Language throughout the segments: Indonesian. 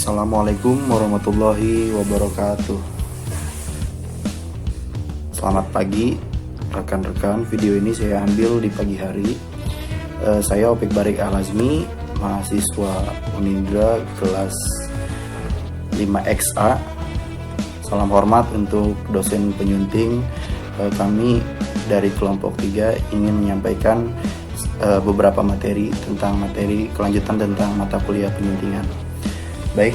Assalamualaikum warahmatullahi wabarakatuh. Selamat pagi rekan-rekan. Video ini saya ambil di pagi hari. Saya Opik Barik Al-Azmi, mahasiswa Unindra kelas 5XA. Salam hormat untuk dosen penyunting. Kami dari kelompok 3 ingin menyampaikan beberapa materi kelanjutan tentang mata kuliah penyuntingan. Baik,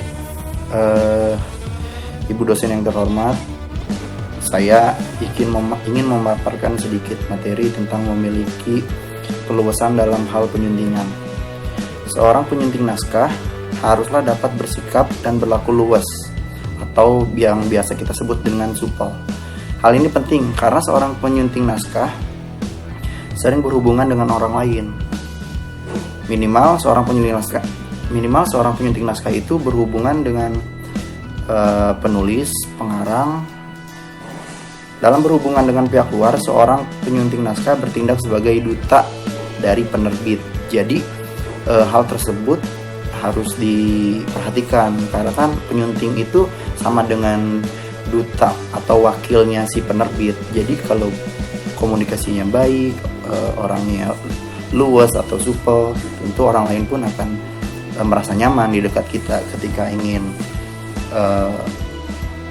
Ibu dosen yang terhormat, saya ingin memaparkan sedikit materi tentang memiliki keluasan dalam hal penyuntingan. Seorang penyunting naskah haruslah dapat bersikap dan berlaku luas, atau yang biasa kita sebut dengan supel. Hal ini penting karena seorang penyunting naskah sering berhubungan dengan orang lain. Minimal seorang penyunting naskah itu berhubungan dengan penulis, pengarang. Dalam berhubungan dengan pihak luar, seorang penyunting naskah bertindak sebagai duta dari penerbit. Jadi hal tersebut harus diperhatikan karena kan penyunting itu sama dengan duta atau wakilnya si penerbit. Jadi kalau komunikasinya baik, orangnya luas atau supel, tentu orang lain pun akan merasa nyaman di dekat kita ketika ingin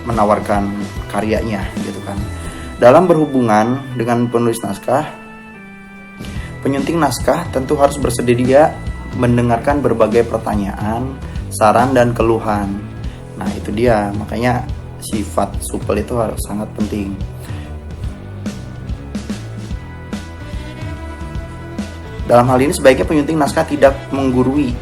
menawarkan karyanya gitu kan. Dalam berhubungan dengan penulis naskah, penyunting naskah tentu harus bersedia mendengarkan berbagai pertanyaan, saran dan keluhan. Nah, itu dia, makanya sifat supel itu harus sangat penting. Dalam hal ini sebaiknya penyunting naskah tidak menggurui.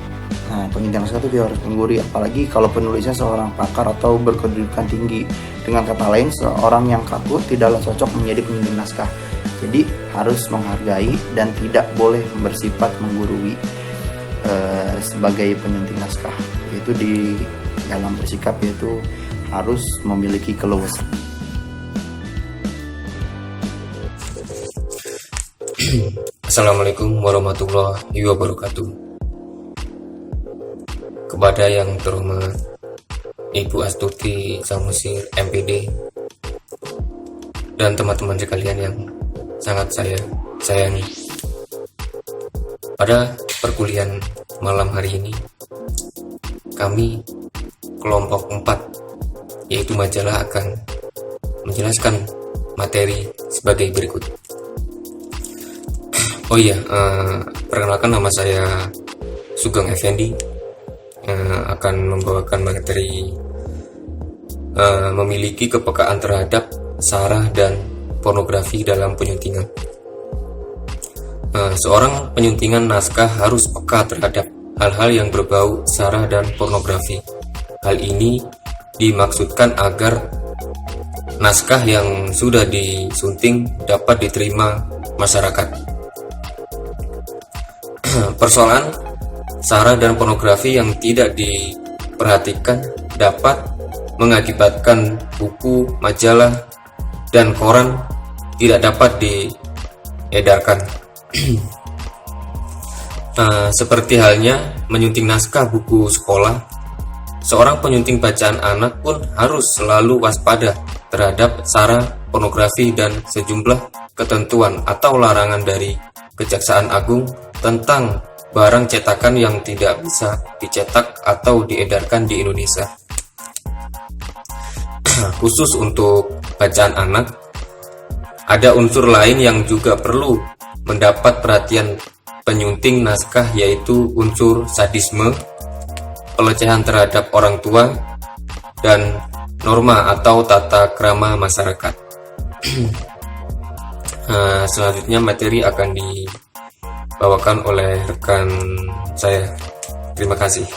Nah, penyunting naskah itu dia harus menggurui, apalagi kalau penulisnya seorang pakar atau berkedudukan tinggi. Dengan kata lain, seorang yang kaku tidaklah cocok menjadi penyunting naskah. Jadi harus menghargai dan tidak boleh bersifat menggurui sebagai penyunting naskah. Yaitu di dalam bersikap yaitu harus memiliki keluasan. Assalamualaikum warahmatullahi wabarakatuh. Kepada yang terhormat Ibu Astuti Samusir MPD dan teman-teman sekalian yang sangat saya sayangi, pada perkuliahan malam hari ini kami kelompok 4 yaitu majalah akan menjelaskan materi sebagai berikut. Oh iya, perkenalkan, nama saya Sugeng Effendi, akan membawakan materi memiliki kepekaan terhadap sara dan pornografi dalam penyuntingan. Seorang penyuntingan naskah harus peka terhadap hal-hal yang berbau sara dan pornografi. Hal ini dimaksudkan agar naskah yang sudah disunting dapat diterima masyarakat. Persoalan sara dan pornografi yang tidak diperhatikan dapat mengakibatkan buku, majalah, dan koran tidak dapat diedarkan. Seperti halnya menyunting naskah buku sekolah, seorang penyunting bacaan anak pun harus selalu waspada terhadap sara, pornografi, dan sejumlah ketentuan atau larangan dari Kejaksaan Agung tentang barang cetakan yang tidak bisa dicetak atau diedarkan di Indonesia. Khusus untuk bacaan anak, ada unsur lain yang juga perlu mendapat perhatian penyunting naskah, yaitu unsur sadisme, pelecehan terhadap orang tua, dan norma atau tata krama masyarakat. Selanjutnya materi akan dibawakan oleh rekan saya. Terima kasih.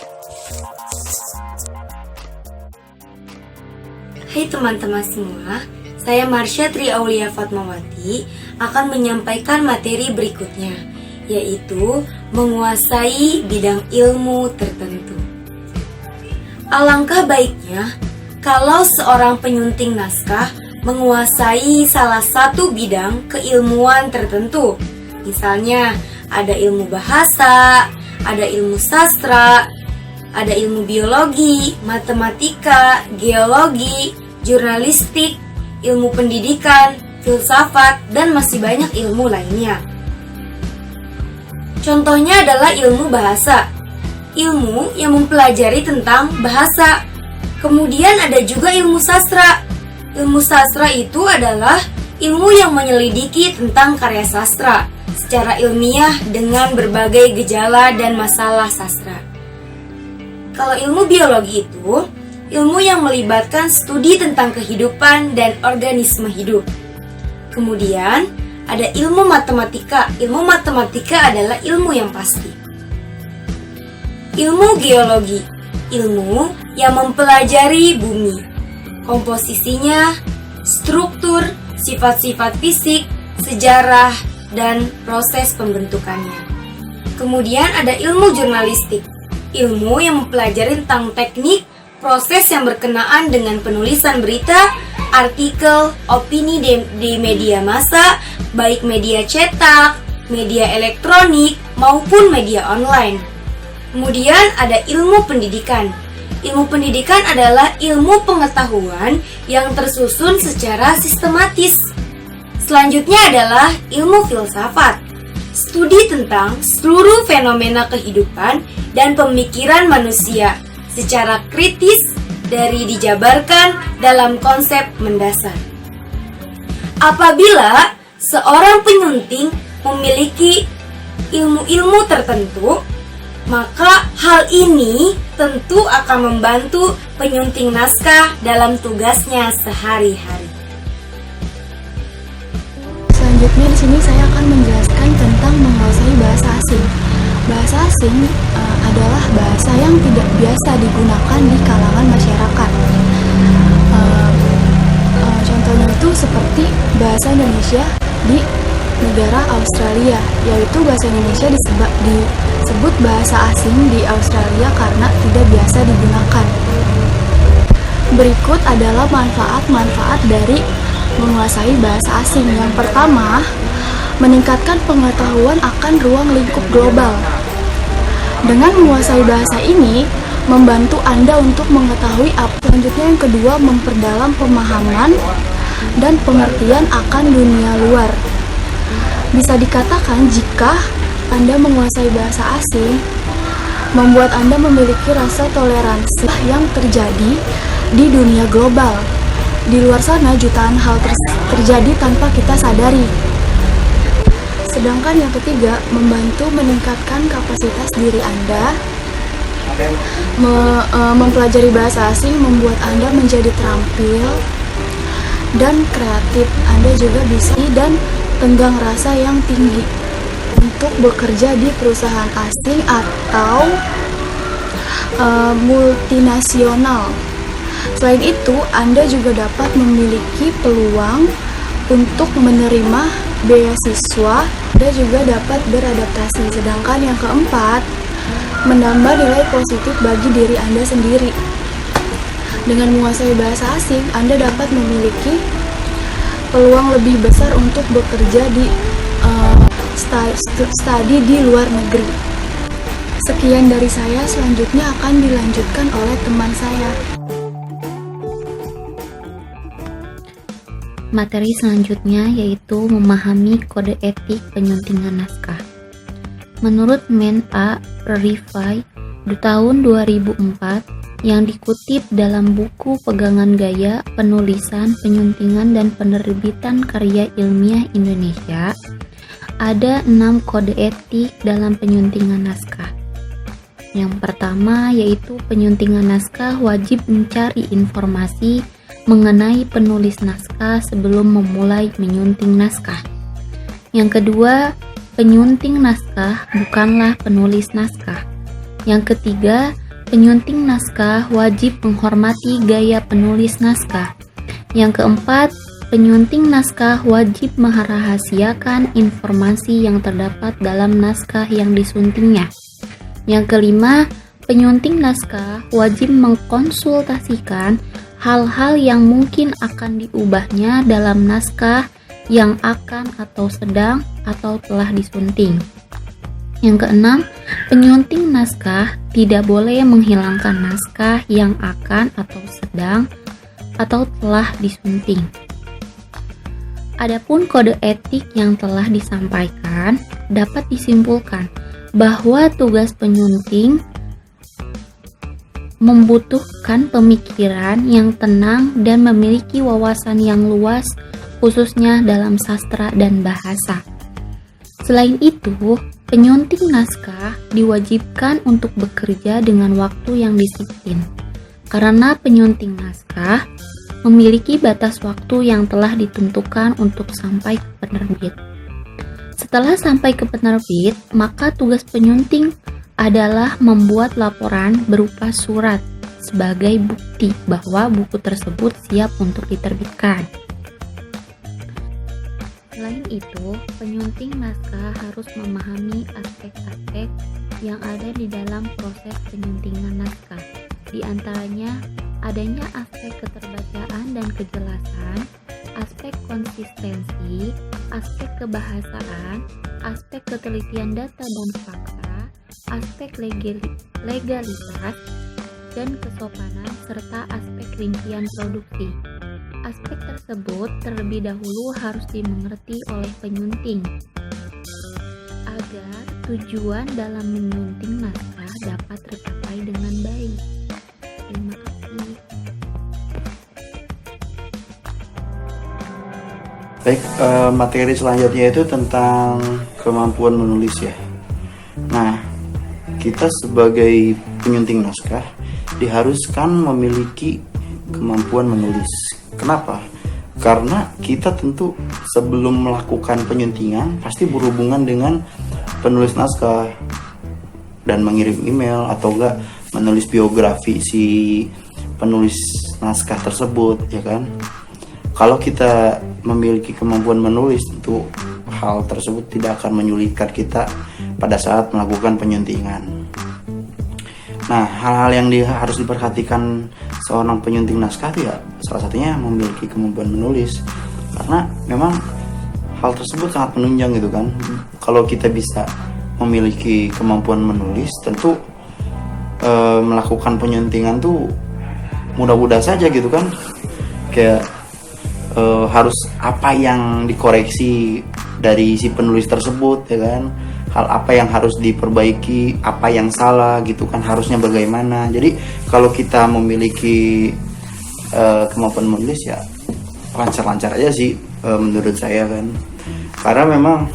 Hai teman-teman semua, saya Marsha Tri Aulia Fatmawati akan menyampaikan materi berikutnya, yaitu menguasai bidang ilmu tertentu. Alangkah baiknya kalau seorang penyunting naskah menguasai salah satu bidang keilmuan tertentu. Misalnya, ada ilmu bahasa, ada ilmu sastra, ada ilmu biologi, matematika, geologi, jurnalistik, ilmu pendidikan, filsafat, dan masih banyak ilmu lainnya. Contohnya adalah ilmu bahasa, ilmu yang mempelajari tentang bahasa. Kemudian ada juga ilmu sastra. Ilmu sastra itu adalah ilmu yang menyelidiki tentang karya sastra secara ilmiah dengan berbagai gejala dan masalah sastra. Kalau ilmu biologi itu ilmu yang melibatkan studi tentang kehidupan dan organisme hidup. Kemudian ada ilmu matematika. Ilmu matematika adalah ilmu yang pasti. Ilmu geologi, ilmu yang mempelajari bumi, komposisinya, struktur, sifat-sifat fisik, sejarah, dan proses pembentukannya. Kemudian ada ilmu jurnalistik, ilmu yang mempelajari tentang teknik, proses yang berkenaan dengan penulisan berita, artikel, opini di media massa, baik media cetak, media elektronik, maupun media online. Kemudian ada ilmu pendidikan. Ilmu pendidikan adalah ilmu pengetahuan yang tersusun secara sistematis. Selanjutnya adalah ilmu filsafat. Studi tentang seluruh fenomena kehidupan dan pemikiran manusia secara kritis dari dijabarkan dalam konsep mendasar. Apabila seorang penyunting memiliki ilmu-ilmu tertentu, maka hal ini tentu akan membantu penyunting naskah dalam tugasnya sehari-hari. Selanjutnya di sini saya akan menjelaskan tentang menguasai bahasa asing. Bahasa asing adalah bahasa yang tidak biasa digunakan di kalangan masyarakat. Contohnya itu seperti bahasa Indonesia di negara Australia, yaitu bahasa Indonesia disebut bahasa asing di Australia karena tidak biasa digunakan. Berikut adalah manfaat-manfaat dari menguasai bahasa asing. Yang pertama, meningkatkan pengetahuan akan ruang lingkup global. Dengan menguasai bahasa ini, membantu Anda untuk mengetahui apa. Selanjutnya yang kedua, memperdalam pemahaman dan pengertian akan dunia luar. Bisa dikatakan jika Anda menguasai bahasa asing, membuat Anda memiliki rasa toleransi yang terjadi di dunia global. Di luar sana jutaan hal terjadi tanpa kita sadari. Sedangkan yang ketiga, membantu meningkatkan kapasitas diri Anda. Mempelajari bahasa asing membuat Anda menjadi terampil dan kreatif. Anda juga bisa dan tenggang rasa yang tinggi untuk bekerja di perusahaan asing atau multinasional. Selain itu, Anda juga dapat memiliki peluang untuk menerima beasiswa. Anda juga dapat beradaptasi. Sedangkan yang keempat, menambah nilai positif bagi diri Anda sendiri. Dengan menguasai bahasa asing, Anda dapat memiliki peluang lebih besar untuk bekerja di studi di luar negeri. Sekian dari saya, selanjutnya akan dilanjutkan oleh teman saya. Materi selanjutnya yaitu memahami kode etik penyuntingan naskah. Menurut Men.A. Rifai di tahun 2004 yang dikutip dalam buku Pegangan Gaya Penulisan, Penyuntingan, dan Penerbitan Karya Ilmiah Indonesia, ada 6 kode etik dalam penyuntingan naskah. Yang pertama yaitu penyuntingan naskah wajib mencari informasi mengenai penulis naskah sebelum memulai menyunting naskah. Yang kedua, penyunting naskah bukanlah penulis naskah. Yang ketiga, penyunting naskah wajib menghormati gaya penulis naskah. Yang keempat, penyunting naskah wajib merahasiakan informasi yang terdapat dalam naskah yang disuntingnya. Yang kelima, penyunting naskah wajib mengkonsultasikan hal-hal yang mungkin akan diubahnya dalam naskah yang akan atau sedang atau telah disunting. Yang keenam, Penyunting naskah tidak boleh menghilangkan naskah yang akan atau sedang atau telah disunting. Adapun kode etik yang telah disampaikan, dapat disimpulkan bahwa tugas penyunting membutuhkan pemikiran yang tenang dan memiliki wawasan yang luas, khususnya dalam sastra dan bahasa. Selain itu, penyunting naskah diwajibkan untuk bekerja dengan waktu yang disiplin, karena penyunting naskah memiliki batas waktu yang telah ditentukan untuk sampai ke penerbit. Setelah sampai ke penerbit, maka tugas penyunting adalah membuat laporan berupa surat sebagai bukti bahwa buku tersebut siap untuk diterbitkan. Selain itu, penyunting naskah harus memahami aspek-aspek yang ada di dalam proses penyuntingan naskah. Di antaranya, adanya aspek keterbacaan dan kejelasan, aspek konsistensi, aspek kebahasaan, aspek ketelitian data dan fakta, aspek legalitas dan kesopanan, serta aspek rincian produksi. Aspek tersebut terlebih dahulu harus dimengerti oleh penyunting agar tujuan dalam menyunting naskah dapat tercapai dengan baik. Terima kasih. Baik, materi selanjutnya itu tentang kemampuan menulis ya. Nah, kita sebagai penyunting naskah diharuskan memiliki kemampuan menulis. Kenapa? Karena kita tentu sebelum melakukan penyuntingan pasti berhubungan dengan penulis naskah dan mengirim email atau enggak menulis biografi si penulis naskah tersebut, ya kan? Kalau kita memiliki kemampuan menulis, tentu hal tersebut tidak akan menyulitkan kita pada saat melakukan penyuntingan. Nah, hal-hal yang harus diperhatikan seorang penyunting naskah ya salah satunya memiliki kemampuan menulis, karena memang hal tersebut sangat menunjang gitu kan. Kalau kita bisa memiliki kemampuan menulis, tentu melakukan penyuntingan tuh mudah-mudah saja gitu kan. Kayak harus apa yang dikoreksi dari si penulis tersebut, ya kan, hal apa yang harus diperbaiki, apa yang salah gitu kan, harusnya bagaimana. Jadi kalau kita memiliki kemampuan menulis ya lancar-lancar aja sih menurut saya kan. Karena memang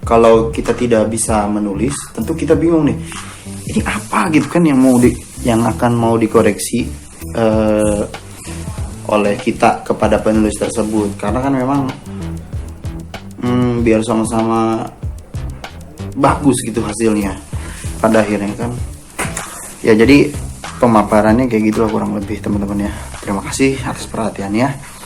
kalau kita tidak bisa menulis, tentu kita bingung nih, ini apa gitu kan yang akan mau dikoreksi oleh kita kepada penulis tersebut. Karena kan memang biar sama-sama bagus gitu hasilnya pada akhirnya kan. Ya jadi pemaparannya kayak gitulah kurang lebih teman-teman ya. Terima kasih atas perhatiannya.